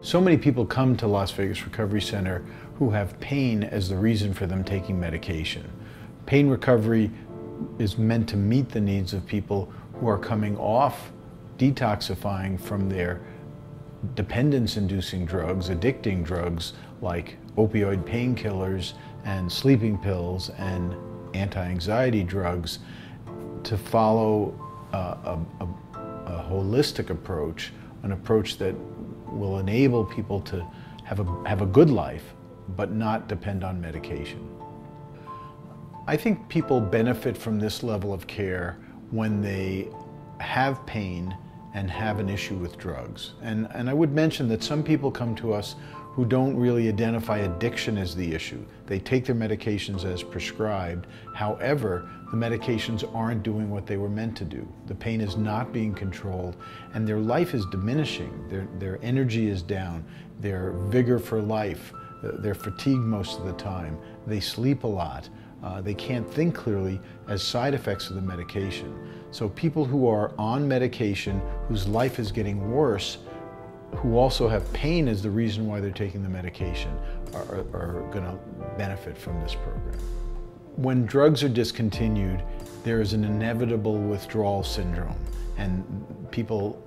So many people come to Las Vegas Recovery Center who have pain as the reason for them taking medication. Pain recovery is meant to meet the needs of people who are coming off detoxifying from their dependence-inducing drugs, addicting drugs like opioid painkillers and sleeping pills and anti-anxiety drugs, to follow a holistic approach, an approach that will enable people to have a good life but not depend on medication. I think people benefit from this level of care when they have pain and have an issue with drugs. And I would mention that some people come to us who don't really identify addiction as the issue. They take their medications as prescribed. However, the medications aren't doing what they were meant to do. The pain is not being controlled, and their life is diminishing. Their energy is down, their vigor for life, they're fatigued most of the time, they sleep a lot, they can't think clearly as side effects of the medication. So people who are on medication, whose life is getting worse, who also have pain as the reason why they're taking the medication, are going to benefit from this program. When drugs are discontinued, there is an inevitable withdrawal syndrome, and people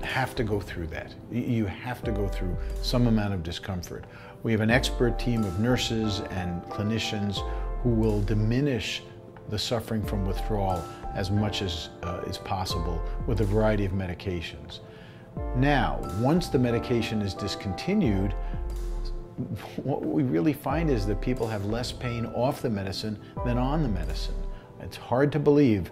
have to go through that. You have to go through some amount of discomfort. We have an expert team of nurses and clinicians who will diminish the suffering from withdrawal as much as is possible with a variety of medications. Now, once the medication is discontinued, what we really find is that people have less pain off the medicine than on the medicine. It's hard to believe,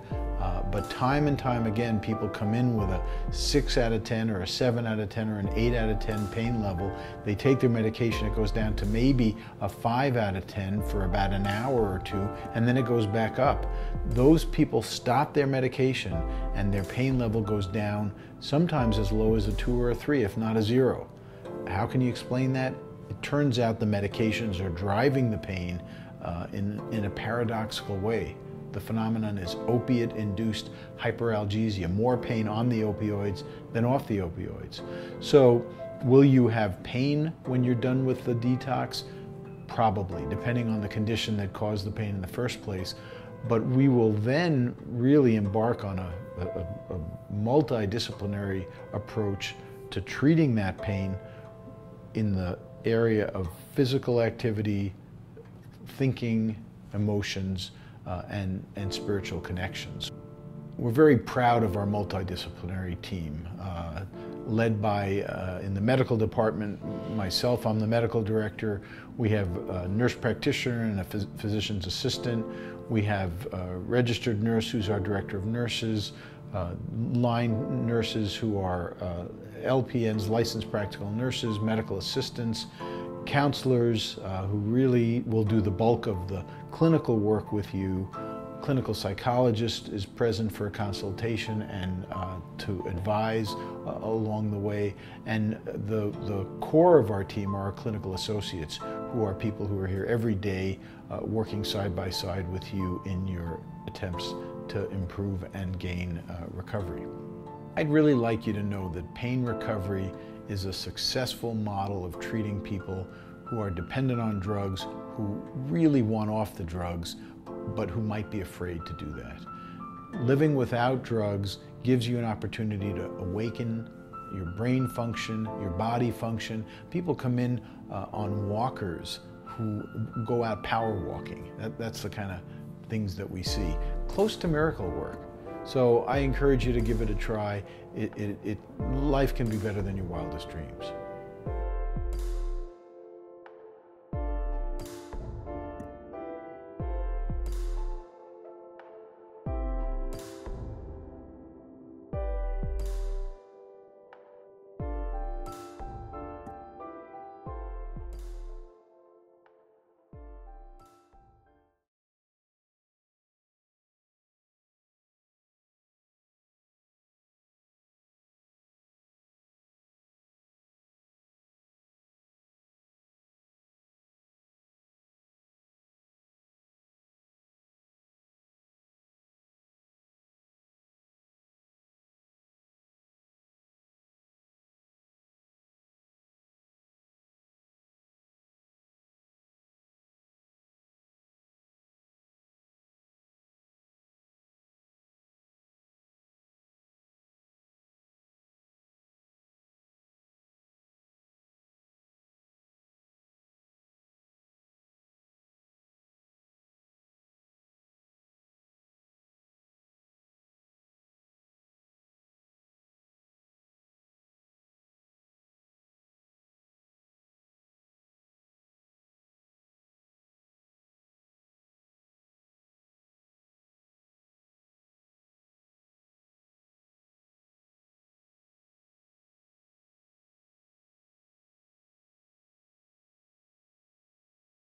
but time and time again, people come in with a 6 out of 10 or a 7 out of 10 or an 8 out of 10 pain level. They take their medication, it goes down to maybe a 5 out of 10 for about an hour or two, and then it goes back up. Those people stop their medication and their pain level goes down sometimes as low as a 2 or a 3, if not a 0. How can you explain that? It turns out the medications are driving the pain in a paradoxical way. The phenomenon is opiate-induced hyperalgesia, more pain on the opioids than off the opioids. So will you have pain when you're done with the detox? Probably, depending on the condition that caused the pain in the first place. But we will then really embark on a multidisciplinary approach to treating that pain in the area of physical activity, thinking, emotions, and spiritual connections. We're very proud of our multidisciplinary team, led by, in the medical department, myself, I'm the medical director. We have a nurse practitioner and a physician's assistant. We have a registered nurse who's our director of nurses, line nurses who are LPNs, licensed practical nurses, medical assistants, counselors who really will do the bulk of the clinical work with you. Clinical psychologist is present for a consultation and to advise along the way. And the core of our team are our clinical associates, who are people who are here every day working side by side with you in your attempts to improve and gain recovery. I'd really like you to know that pain recovery is a successful model of treating people who are dependent on drugs, who really want off the drugs, but who might be afraid to do that. Living without drugs gives you an opportunity to awaken your brain function, your body function. People come in on walkers who go out power walking. That's the kind of things that we see. Close to miracle work. So I encourage you to give it a try. Life can be better than your wildest dreams.